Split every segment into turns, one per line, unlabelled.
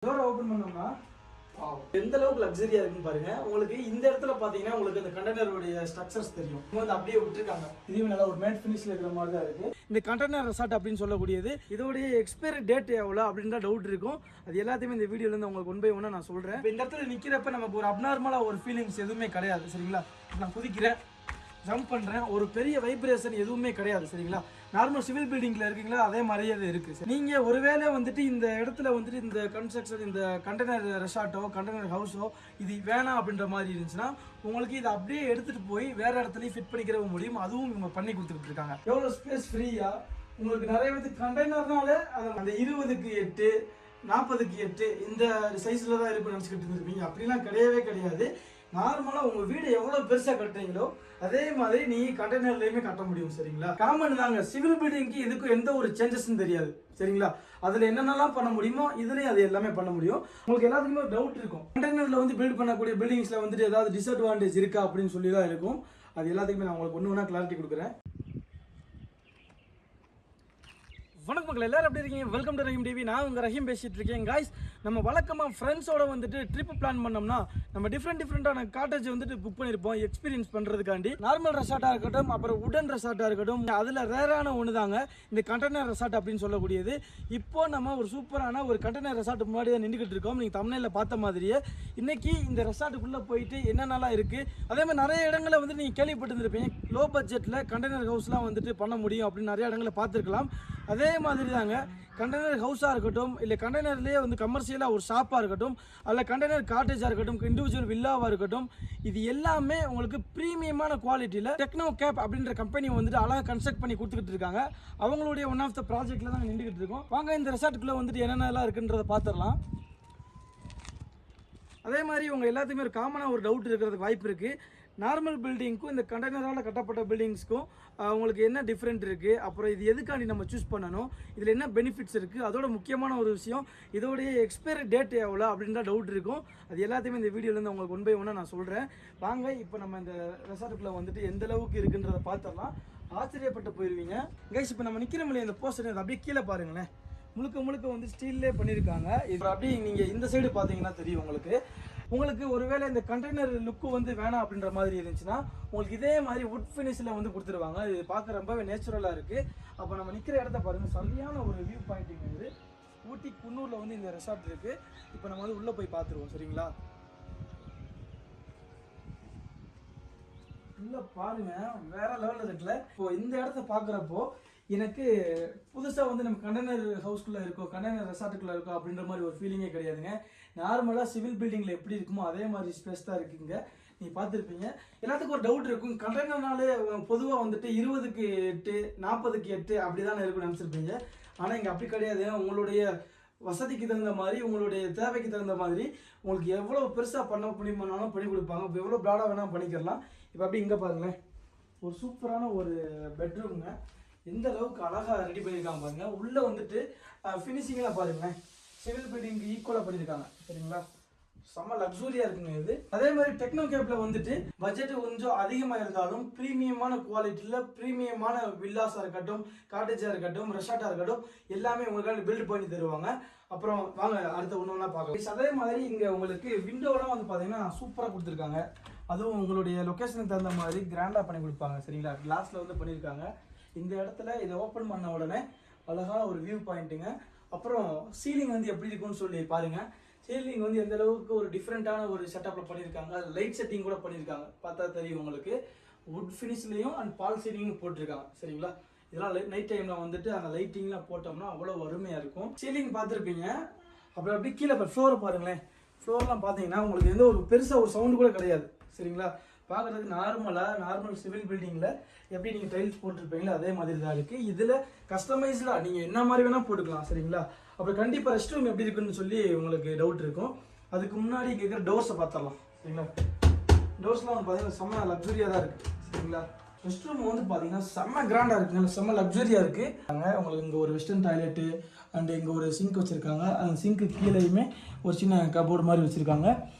டோரை ஓபன் பண்ணோம்னா எந்த அளவுக்கு லக்ஸரியா இருக்குன்னு பாருங்க. உங்களுக்கு இந்த இடத்துல பாத்தீங்கன்னா உங்களுக்கு அந்த கண்டெய்னருடைய ஸ்ட்ரக்சர்ஸ் தெரியும். இவங்க வந்து அப்படியே விட்டுருக்காங்க. இதுவும் நல்லா ஒரு மேட் ஃபினிஷ்ல இருக்கிற மாதிரி தான் இருக்கு. இந்த கண்டெய்னர் ரெசார்ட் அப்படின்னு சொல்லக்கூடியது இதோடைய எக்ஸ்பைரி டேட் எவ்வளோ அப்படின்ற டவுட் இருக்கும். அது எல்லாத்தையுமே இந்த வீடியோல இருந்து உங்களுக்கு ஒன் பை ஒன்னா நான் சொல்றேன். இப்போ இந்த இடத்துல நிக்கிறப்ப நமக்கு ஒரு அப்நார்மலா ஒரு ஃபீலிங்ஸ் எதுவுமே கிடையாது. சரிங்களா, நான் குதிக்கிறேன், ஜம்ப் பண்ணுறேன், ஒரு பெரிய வைப்ரேஷன் எதுவுமே கிடையாது. சரிங்களா, நார்மல் சிவில் பில்டிங்கில் இருக்கீங்களா அதே மாதிரியே அது இருக்குது. நீங்கள் ஒருவேளை வந்துட்டு இந்த இடத்துல வந்துட்டு இந்த கன்ஸ்ட்ரக்ஷன் இந்த கண்டெய்னர் ரெசார்ட்டோ கண்டெய்னர் ஹவுஸோ இது வேணாம் அப்படின்ற மாதிரி இருந்துச்சுன்னா உங்களுக்கு இதை அப்படியே எடுத்துகிட்டு போய் வேறு இடத்துலையும் ஃபிட் பண்ணிக்கிற முடியும். அதுவும் இவங்க பண்ணி கொடுத்துக்கிட்டு இருக்காங்க. எவ்வளோ ஸ்பேஸ் ஃப்ரீயாக உங்களுக்கு நிறைய பேர் கண்டெய்னர்னாலே அந்த 20க்கு 8 40க்கு 8 இந்த சைஸில் தான் இருக்குன்னு நினச்சிக்கிட்டு இருப்பீங்க. அப்படிலாம் கிடையவே கிடையாது. நார்மலாக உங்கள் வீடு எவ்வளோ பெருசாக கட்டுறீங்களோ அதே மாதிரி நீங்கள் கண்டெய்னர்லையுமே கட்ட முடியும். சரிங்களா, காமன் தாங்க. சிவில் பில்டிங்க்கு இதுக்கும் எந்த ஒரு சேஞ்சஸும் தெரியாது. சரிங்களா, அதில் என்னென்னலாம் பண்ண முடியுமோ இதுலேயும் அது எல்லாமே பண்ண முடியும். உங்களுக்கு எல்லாத்துக்குமே ஒரு டவுட் இருக்கும், கண்டெய்னரில் வந்து பில்ட் பண்ணக்கூடிய பில்டிங்ஸில் வந்துட்டு ஏதாவது டிஸ்அட்வான்டேஜ் இருக்கா அப்படின்னு சொல்லி தான் இருக்கும். அது எல்லாத்துக்குமே நான் உங்களுக்கு ஒன்று ஒன்றா கிளாரிட்டி கொடுக்குறேன். வணக்கம் மக்கள், எல்லாரும் எப்படி இருக்கீங்க? Welcome to Rahim TV. நான் உங்கள் ரஹீம் பேசிட்டு இருக்கேன். காய்ஸ், நம்ம வழக்கமாக ஃப்ரெண்ட்ஸோட வந்துட்டு ட்ரிப் பிளான் பண்ணோம்னா நம்ம டிஃப்ரெண்டான காட்டேஜ் வந்துட்டு புக் பண்ணியிருப்போம் எக்ஸ்பீரியன்ஸ் பண்ணுறதுக்காண்டி. நார்மல் ரெசார்ட்டாக இருக்கட்டும், அப்புறம் உடன் ரெசார்ட்டாக இருக்கட்டும், அதில் ரேரான ஒன்று தாங்க இந்த கண்டெய்னர் ரெசார்ட் அப்படின்னு சொல்லக்கூடியது. இப்போ நம்ம ஒரு சூப்பரான ஒரு கண்டெய்னர் ரெசார்ட் முன்னாடி தான் நின்றுக்கிட்டு இருக்கோம். நீங்கள் தமிழில் பார்த்த மாதிரியே இன்னைக்கு இந்த ரெசார்ட்டுக்குள்ளே போயிட்டு என்னென்னலாம் இருக்குது, அதே மாதிரி நிறைய இடங்களில் வந்து நீங்கள் கேள்விப்பட்டிருந்திருப்பீங்க லோ பட்ஜெட்டில் கண்டெய்னர் ஹவுஸ்லாம் வந்துட்டு பண்ண முடியும் அப்படின்னு நிறைய இடங்களில் பார்த்துருக்கலாம். அதே மாதிரி தாங்க கண்டெய்னர் ஹவுஸாக இருக்கட்டும், இல்லை கண்டெய்னர்லேயே வந்து கமர்ஷியலாக ஒரு ஷாப்பாக இருக்கட்டும், அதில் கண்டெய்னர் காட்டேஜாக இருக்கட்டும், இண்டிவிஜுவல் வில்லாவாக இருக்கட்டும், இது எல்லாமே உங்களுக்கு ப்ரீமியமான குவாலிட்டியில் டெக்னோ கேப் அப்படின்ற கம்பெனி வந்துட்டு அழகாக கன்ஸ்ட்ரக்ட் பண்ணி கொடுத்துக்கிட்டு இருக்காங்க. அவங்களுடைய ஒன் ஆஃப் த ப்ராஜெக்டில் தான் நின்றுக்கிட்டு இருக்கோம். வாங்க இந்த ரெசார்ட்டுக்குள்ளே வந்துட்டு என்னென்னலாம் இருக்குன்றதை பார்த்துடலாம். அதே மாதிரி உங்கள் எல்லாத்துக்குமே ஒரு காமனாக ஒரு டவுட் இருக்கிறதுக்கு வாய்ப்பு இருக்குது. நார்மல் பில்டிங்க்கும் இந்த கண்டெய்னரால் கட்டப்பட்ட பில்டிங்ஸ்க்கும் உங்களுக்கு என்ன டிஃப்ரெண்ட் இருக்குது, அப்புறம் இது எதுக்காண்டி நம்ம சூஸ் பண்ணணும், இதில் என்ன பெனிஃபிட்ஸ் இருக்குது, அதோட முக்கியமான ஒரு விஷயம் இதோடைய எக்ஸ்பைரி டேட் எவ்வளோ அப்படின்ற டவுட் இருக்கும். அது எல்லாத்தையுமே இந்த வீடியோலேருந்து உங்களுக்கு ஒன் பை ஒன்னாக நான் சொல்கிறேன். வாங்க இப்போ நம்ம இந்த ரெசார்ட்டுக்குள்ளே வந்துட்டு எந்த அளவுக்கு இருக்குன்றதை பார்த்தோம்னா ஆச்சரியப்பட்டு போயிடுவீங்க. கைஸ், இப்போ நம்ம நிற்கிற முடியும் இந்த போஸ்டர் அதை அப்படியே கீழே பாருங்களேன். முழுக்க வந்து ஸ்டீல்லே பண்ணியிருக்காங்க. இப்போ அப்படியே நீங்கள் இந்த சைடு பார்த்தீங்கன்னா தெரியும் உங்களுக்கு ஒருவேளை இந்த கண்டெய்னர் லுக்கு வந்து வேணாம் அப்படின்ற மாதிரி இருந்துச்சுன்னா உங்களுக்கு இதே மாதிரி வுட் ஃபினிஷில் வந்து கொடுத்துருவாங்க. இது பார்க்க ரொம்பவே நேச்சுரலாக இருக்குது. அப்போ நம்ம நிற்கிற இடத்த பாருங்கள், சரியான ஒரு வியூ பாயிண்டிங் இது. ஊட்டி குன்னூரில் வந்து இந்த ரெசார்ட் இருக்குது. இப்போ நம்ம வந்து உள்ளே போய் பார்த்துருவோம். சரிங்களா, உள்ளே பாருங்க, வேற லெவலில் இருக்குல்ல. இப்போ இந்த இடத்த பார்க்குறப்போ எனக்கு புதுசாக வந்து நம்ம கண்டெய்னர் ஹவுஸ்குள்ளே இருக்கோம், கண்டெய்னர் ரெசார்ட்டுக்குள்ளே இருக்கோம் அப்படின்ற மாதிரி ஒரு ஃபீலிங்கே கிடையாதுங்க. நார்மலாக சிவில் பில்டிங்கில் எப்படி இருக்குமோ அதே மாதிரி ஸ்பேஸ் தான் இருக்குங்க. நீங்கள் பார்த்துருப்பீங்க. எல்லாத்துக்கும் ஒரு டவுட் இருக்கும், கண்டெய்னர்னாலே பொதுவாக வந்துட்டு 20க்கு 8 40க்கு 8 அப்படி தானே இருக்குன்னு நினச்சிருப்பீங்க. ஆனால் இங்கே அப்படி கிடையாது. உங்களுடைய வசதிக்கு தகுந்த மாதிரி, உங்களுடைய தேவைக்கு தகுந்த மாதிரி உங்களுக்கு எவ்வளோ பெருசாக பண்ண முடியுமானாலும் பண்ணி கொடுப்பாங்க. இப்போ எவ்வளோ ப்ராடாக வேணால் பண்ணிக்கலாம். இப்போ அப்படி இங்கே பாருங்களேன், ஒரு சூப்பரான ஒரு பெட்ரூம்ங்க. எந்த அளவுக்கு அழகாக ரெடி பண்ணியிருக்காங்க பாருங்க. உள்ளே வந்துட்டு ஃபினிஷிங்லாம் பாருங்களேன், சிவில் பில்டிங்க்கு ஈக்குவலாக பண்ணியிருக்காங்க. சரிங்களா, செம்ம லக்ஸூரியாக இருக்குங்க இது. அதே மாதிரி டெக்னோ கேப்பில் வந்துட்டு பட்ஜெட் கொஞ்சம் அதிகமாக இருந்தாலும் ப்ரீமியமான குவாலிட்டியில் ப்ரீமியமான வில்லாஸாக இருக்கட்டும், காட்டேஜாக இருக்கட்டும், ரெசார்ட்டாக இருக்கட்டும், எல்லாமே உங்களுக்காக பில்ட் பண்ணி தருவாங்க. அப்புறம் வாங்க அடுத்த ஒன்று ஒன்றா பார்க்கலாம். அதே மாதிரி இங்கே உங்களுக்கு விண்டோலாம் வந்து பார்த்தீங்கன்னா சூப்பராக கொடுத்துருக்காங்க. அதுவும் உங்களுடைய லொக்கேஷனுக்கு தகுந்த மாதிரி கிராண்டாக பண்ணி கொடுப்பாங்க. சரிங்களா, கிளாஸில் வந்து பண்ணியிருக்காங்க. இந்த இடத்துல இதை ஓப்பன் பண்ண உடனே அழகான ஒரு வியூ பாயிண்ட்டுங்க. அப்புறம் சீலிங் வந்து எப்படி இருக்குன்னு சொல்லி பாருங்கள். சீலிங் வந்து எந்த அளவுக்கு ஒரு டிஃப்ரெண்ட்டான ஒரு செட்டப்பில் பண்ணியிருக்காங்க. அது லைட் செட்டிங் கூட பண்ணியிருக்காங்க, பார்த்தா தெரியும் உங்களுக்கு. வுட் ஃபினிஷ்லேயும் அண்ட் பால் சீலிங்கும் போட்டிருக்காங்க. சரிங்களா, இதெல்லாம் நைட் டைமில் வந்துட்டு அந்த லைட்டிங்லாம் போட்டோம்னா அவ்வளோ அருமையாக இருக்கும். சீலிங் பார்த்துருப்பீங்க. அப்புறம் அப்படி கீழே ஃப்ளோரை பாருங்களேன். ஃப்ளோர்லாம் பார்த்தீங்கன்னா உங்களுக்கு எந்த ஒரு பெருசாக ஒரு சவுண்டு கூட கிடையாது. சரிங்களா, பார்க்குறதுக்கு நார்மல் சிவில் பில்டிங்கில் எப்படி நீங்கள் டைல்ஸ் போட்டிருப்பீங்களோ அதே மாதிரி தான் இருக்குது. இதில் கஸ்டமைஸ்டாக நீங்கள் என்ன மாதிரி வேணால் போட்டுக்கலாம். சரிங்களா, அப்புறம் கண்டிப்பாக ரெஸ்ட் ரூம் எப்படி இருக்குன்னு சொல்லி உங்களுக்கு டவுட் இருக்கும். அதுக்கு முன்னாடி கேட்குற டோர்ஸை பார்த்துடலாம். சரிங்களா, டோர்ஸ்லாம் வந்து பார்த்தீங்கன்னா செம்ம லக்ஸுரியாக தான் இருக்குது. சரிங்களா, ரெஸ்ட் ரூம் வந்து பார்த்தீங்கன்னா செம்ம கிராண்டாக இருக்குங்க, செம்ம லக்ஸுரியாக இருக்குது. உங்களுக்கு இங்கே ஒரு வெஸ்டர்ன் டாய்லெட்டு அண்ட் இங்கே ஒரு சிங்க் வச்சுருக்காங்க. அந்த சிங்க்கு கீழேயுமே ஒரு சின்ன கபோர்டு மாதிரி வச்சுருக்காங்க.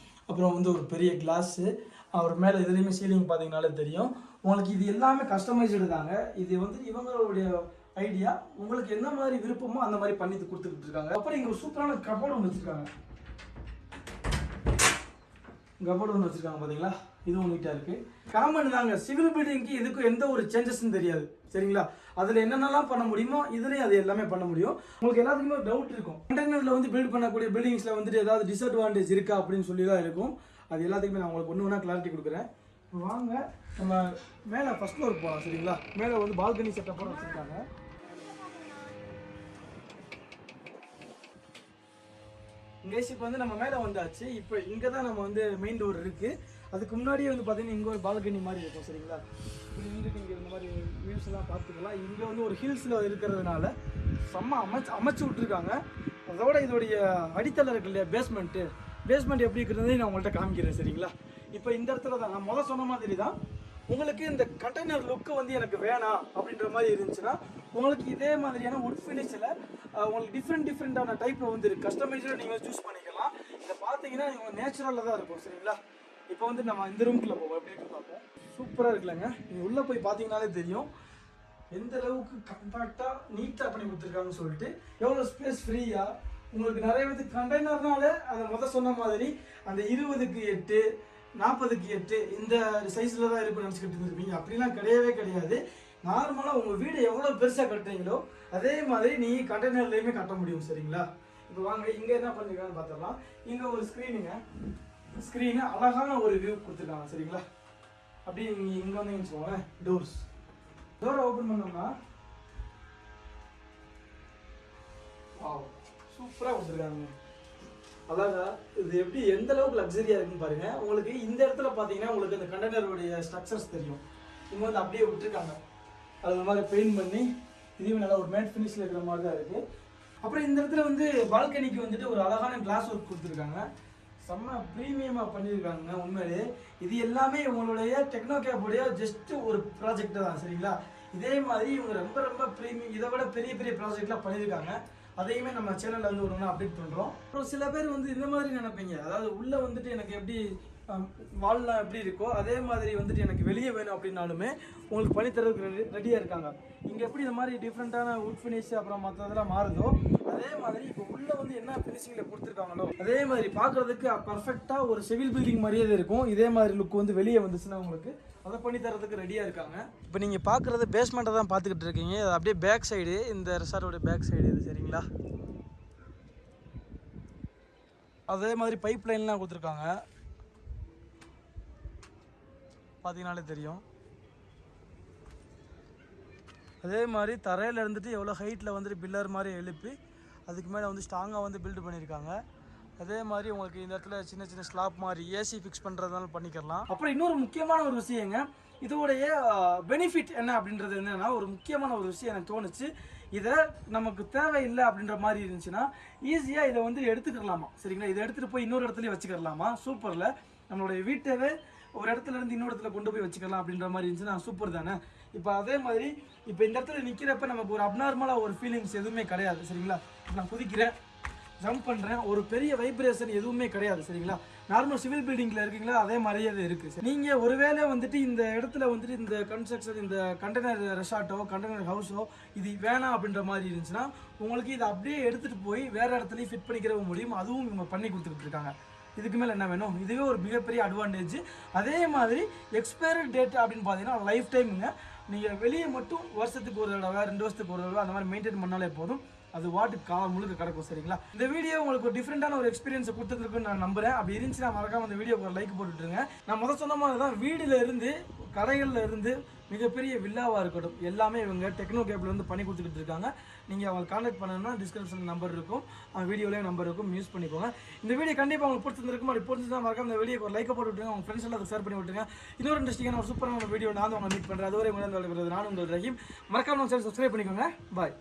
அப்புறம் வந்து ஒரு பெரிய கிளாஸு. அவர் மேலே இதுலேயுமே சீலிங் பார்த்தீங்கனாலே தெரியும் உங்களுக்கு. இது எல்லாமே கஸ்டமைஸ்டு தாங்க. இது வந்து இவங்களுடைய ஐடியா. உங்களுக்கு என்ன மாதிரி விருப்பமோ அந்த மாதிரி பண்ணி கொடுத்துக்கிட்டு இருக்காங்க. அப்புறம் இங்கே ஒரு சூப்பரான கபோர்டு ஒன்று வச்சுருக்காங்க. கபோர்டு ஒன்று வச்சுருக்காங்க பார்த்தீங்களா, இதுவும் நீட்டாக இருக்குது. காமன் தாங்க, சிவில் பில்டிங்க்கு இதுக்கும் எந்த ஒரு சேஞ்சஸும் தெரியாது சரிங்களா. அதில் என்னென்னலாம் பண்ண முடியுமோ இதுலேயும் அது எல்லாமே பண்ண முடியும். உங்களுக்கு எல்லாத்துக்குமே ஒரு டவுட் இருக்கும், கண்டெய்னரில் வந்து பில்ட் பண்ணக்கூடிய பில்டிங்ஸில் வந்துட்டு ஏதாவது டிஸ்அட்வான்டேஜ் இருக்கா அப்படின்னு சொல்லி தான் இருக்கும். அது எல்லாத்துக்குமே நான் உங்களுக்கு ஒன்று ஒன்றா கிளாரிட்டி கொடுக்குறேன். வாங்க நம்ம மேலே ஃபர்ஸ்ட் ஃப்ளோர் போகலாம் சரிங்களா. மேலே வந்து பால்கனி செட்டப்போட வச்சுருக்காங்க. இப்போ வந்து நம்ம மேலே வந்தாச்சு. இப்போ இங்கே தான் நம்ம வந்து மெயின் டோர் இருக்குது. அதுக்கு முன்னாடியே வந்து பார்த்தீங்கன்னா இங்கே ஒரு பால்கனி மாதிரி இருக்கும் சரிங்களா. இப்படி வந்துட்டு இங்கே இந்த மாதிரி வியூஸ் எல்லாம் பார்த்துக்கலாம். இங்கே வந்து ஒரு ஹில்ஸில் இருக்கிறதுனால செம்ம அமைச்சு விட்ருக்காங்க. அதோட இதோடைய அடித்தளம் இருக்கு இல்லையா, பேஸ்மெண்ட் எப்படி இருக்கிறதே நான் உங்கள்கிட்ட காமிக்கிறேன் சரிங்களா. இப்போ இந்த இடத்துல தான் நான் முதல் சொன்ன மாதிரி தான், உங்களுக்கு இந்த கண்டெய்னர் லுக்கு வந்து எனக்கு வேணாம் அப்படின்ற மாதிரி இருந்துச்சுன்னா உங்களுக்கு இதே மாதிரியான உட் ஃபினிஷில் உங்களுக்கு டிஃப்ரெண்டான டைப்பில் வந்து கஸ்டமைஸாக நீங்கள் சூஸ் பண்ணிக்கலாம். இதை பார்த்தீங்கன்னா இவங்க நேச்சுரலில் தான் இருக்கும் சரிங்களா. இப்போ வந்து நம்ம இந்த ரூம்குள்ளே போவோம், எப்படி இருக்கு பார்ப்போம். சூப்பராக இருக்குல்லங்க. நீங்கள் உள்ளே போய் பார்த்தீங்கன்னாலே தெரியும் எந்த அளவுக்கு கம்பேக்டாக நீட்டாக பண்ணி கொடுத்துருக்காங்கன்னு சொல்லிட்டு. எவ்வளோ ஸ்பேஸ் ஃப்ரீயாக உங்களுக்கு நிறைய வந்து கண்டெய்னர்னால அதை முதல் சொன்ன மாதிரி அந்த 20க்கு 8 40க்கு 8 இந்த சைஸில் தான் இருக்குன்னு நினச்சிக்கிட்டு இருப்பீங்க. அப்படிலாம் கிடையவே கிடையாது. நார்மலாக உங்கள் வீடு எவ்வளோ பெருசாக கட்டுறீங்களோ அதே மாதிரி நீங்கள் கண்டெய்னர்லேயுமே கட்ட முடியும் சரிங்களா. இப்போ வாங்க இங்கே என்ன பண்ணிருக்காங்கன்னு பார்த்துடலாம். இங்கே ஒரு ஸ்க்ரீனு அழகான ஒரு வியூ கொடுத்துருக்காங்க சரிங்களா. அப்படி நீங்கள் இங்கே வந்து வச்சுக்கோங்க. டோரை ஓப்பன் பண்ணோம்னா சூப்பராக கொடுத்துருக்காங்க. அழகா இது எப்படி எந்த அளவுக்கு லக்ஸரியா இருக்குன்னு பாருங்க. உங்களுக்கு இந்த இடத்துல பார்த்தீங்கன்னா உங்களுக்கு அந்த கண்டெய்னருடைய ஸ்ட்ரக்சர்ஸ் தெரியும். இவங்க வந்து அப்படியே விட்டுருக்காங்க. அது மாதிரி பெயிண்ட் பண்ணி இதுவும் நல்லா ஒரு மேட் ஃபினிஷில் இருக்கிற மாதிரி தான் இருக்குது. அப்புறம் இந்த இடத்துல வந்து பால்கனிக்கு வந்துட்டு ஒரு அழகான கிளாஸ் ஒர்க் கொடுத்துருக்காங்க. செம்ம ப்ரீமியமாக பண்ணியிருக்காங்க உண்மையிலே. இது எல்லாமே உங்களுடைய டெக்னோ கேப்புடைய ஜஸ்ட் ஒரு ப்ராஜெக்ட் தான் சரிங்களா. இதே மாதிரி இவங்க ரொம்ப ப்ரீமியம் இதை விட பெரிய ப்ராஜெக்ட்லாம் பண்ணியிருக்காங்க. அதையுமே நம்ம சேனலில் வந்து ஒரு ஒன்றா அப்டேட் பண்ணுறோம். அப்புறம் சில பேர் வந்து இந்த மாதிரி நினைப்பீங்க, அதாவது உள்ளே வந்துட்டு எனக்கு எப்படி வால்லாம் எப்படி இருக்கோ அதே மாதிரி வந்துட்டு எனக்கு வெளியே வேணும் அப்படின்னாலுமே உங்களுக்கு பண்ணித்தரதுக்கு ரெடியாக இருக்காங்க. இங்கே எப்படி இந்த மாதிரி டிஃப்ரெண்ட்டான உட் ஃபினிஷ் அப்புறம் மற்றதெல்லாம் மாறுதோ அதே மாதிரி இப்போ உள்ளே வந்து என்ன ஃபினிஷிங்கில் கொடுத்துருக்காங்களோ அதே மாதிரி பார்க்குறதுக்கு பர்ஃபெக்டாக ஒரு சிவில் பில்டிங் மாதிரியே இருக்கும். இதே மாதிரி லுக் வந்து வெளியே வந்துச்சுன்னா உங்களுக்கு அதை பண்ணி தரதுக்கு ரெடியாக இருக்காங்க. இப்போ நீங்கள் பார்க்குறது பேஸ்மெண்ட்டை தான் பார்த்துக்கிட்டு இருக்கீங்க. அது அப்படியே பேக் சைடு, இந்த ரெசார்ட்டோடைய பேக் சைடு இது சரிங்களா. அதே மாதிரி பைப் லைன்லாம் கொடுத்துருக்காங்க, பார்த்தீங்கனாலே தெரியும். அதே மாதிரி தரையில் இருந்துட்டு எவ்வளோ ஹைட்டில் வந்துட்டு பில்லர் மாதிரி எழுப்பி அதுக்கு மேலே வந்து ஸ்ட்ராங்காக வந்து பில்டு பண்ணியிருக்காங்க. அதே மாதிரி உங்களுக்கு இந்த இடத்துல சின்ன ஸ்லாப் மாதிரி ஏசி ஃபிக்ஸ் பண்ணுறதுனால பண்ணிக்கலாம். அப்புறம் இன்னொரு முக்கியமான ஒரு விஷயங்க, இதோடைய பெனிஃபிட் என்ன அப்படின்றது என்னென்னா, ஒரு முக்கியமான ஒரு விஷயம் எனக்கு தோணுச்சு. இதை நமக்கு தேவையில்லை அப்படின்ற மாதிரி இருந்துச்சுன்னா ஈஸியாக இதை வந்து எடுத்துக்கலாமா சரிங்களா. இதை எடுத்துகிட்டு போய் இன்னொரு இடத்துலையும் வச்சுக்கலாமா. சூப்பரில் நம்மளுடைய வீட்டவே ஒரு இடத்துல இருந்து இன்னொரு இடத்துல கொண்டு போய் வச்சுக்கலாம் அப்படின்ற மாதிரி இருந்துச்சுன்னா சூப்பர் தானே. இப்போ அதே மாதிரி இப்போ இந்த இடத்துல நிற்கிறப்ப நமக்கு ஒரு அப்நார்மலாக ஒரு ஃபீலிங்ஸ் எதுவுமே கிடையாது சரிங்களா. நான் குதிக்கிறேன், ஜம்ப் பண்ணுறேன், ஒரு பெரிய வைப்ரேஷன் எதுவுமே கிடையாது சரிங்களா. நார்மல் சிவில் பில்டிங்கில் இருக்கீங்களா அதே மாதிரியே அது இருக்குது. நீங்கள் ஒருவேளை வந்துட்டு இந்த இடத்துல வந்துட்டு இந்த கன்ஸ்ட்ரக்ஷன் இந்த கண்டெய்னர் ரெசார்ட்டோ கண்டெய்னர் ஹவுஸோ இது வேணாம் அப்படின்ற மாதிரி இருந்துச்சுன்னா உங்களுக்கு இதை அப்படியே எடுத்துகிட்டு போய் வேறு இடத்துலையும் ஃபிட் பண்ணிக்கிறவங்க முடியும். அதுவும் இவங்க பண்ணி கொடுத்துக்கிட்டு இருக்காங்க. இதுக்கு மேலே என்ன வேணும், இதுவே ஒரு மிகப்பெரிய அட்வான்டேஜ். அதே மாதிரி எக்ஸ்பைரி டேட் அப்படின்னு பார்த்தீங்கன்னா லைஃப் டைமுங்க. நீங்கள் வெளியே மட்டும் வருஷத்துக்கு ஒரு தடவை 2 வருஷத்துக்கு ஒரு தடவை அந்த மாதிரி மெயின்டைன் பண்ணாலே போதும், அது வாட்டுக்கு காலம் முழுக்க கிடக்கும் சரிங்களா. இந்த வீடியோ உங்களுக்கு ஒரு டிஃப்ரெண்டான ஒரு எக்ஸ்பீரியன்ஸை கொடுத்துருக்குன்னு நான் நம்புறேன். அப்படி இருந்துச்சுன்னா மறக்காம அந்த வீடியோக்கு ஒரு லைக் போட்டுட்டுருங்க. நான் முதல் சொன்ன மாதிரி தான் வீடில் இருந்து கடைகளில் இருந்து மிகப்பெரிய வில்லாவாக இருக்கட்டும் எல்லாமே இவங்க டெக்னோ கேப்பில் வந்து பண்ணி கொடுத்துக்கிட்டு இருக்காங்க. நீங்கள் அவங்க கான்டாக்ட் பண்ணணும்னா டிஸ்கிரிப்ஷன் நம்பர் இருக்கும், வீடியோலேயே நம்பர் இருக்கும், யூஸ் பண்ணிக்கோங்க. இந்த வீடியோ கண்டிப்பாக உங்களுக்கு பிடிச்சிருக்கும். அப்படி பிடிச்சிருந்தா மறக்காம இந்த வீடியோக்கு ஒரு லைக் போட்டு விட்டுருங்க, உங்கள் ஃப்ரெண்ட்ஸ் எல்லாம் ஷேர் பண்ணி விட்டுருங்க. இன்னொரு இன்ட்ரெஸ்டிங்கான ஒரு சூப்பரான வீடியோ நான் உங்களை மீட் பண்ணுறேன். அதுவரை உங்களை நான் உங்கள் ரஹீம். மறக்காம சேனல் சப்ஸ்கிரைப் பண்ணிக்கோங்க. பாய்.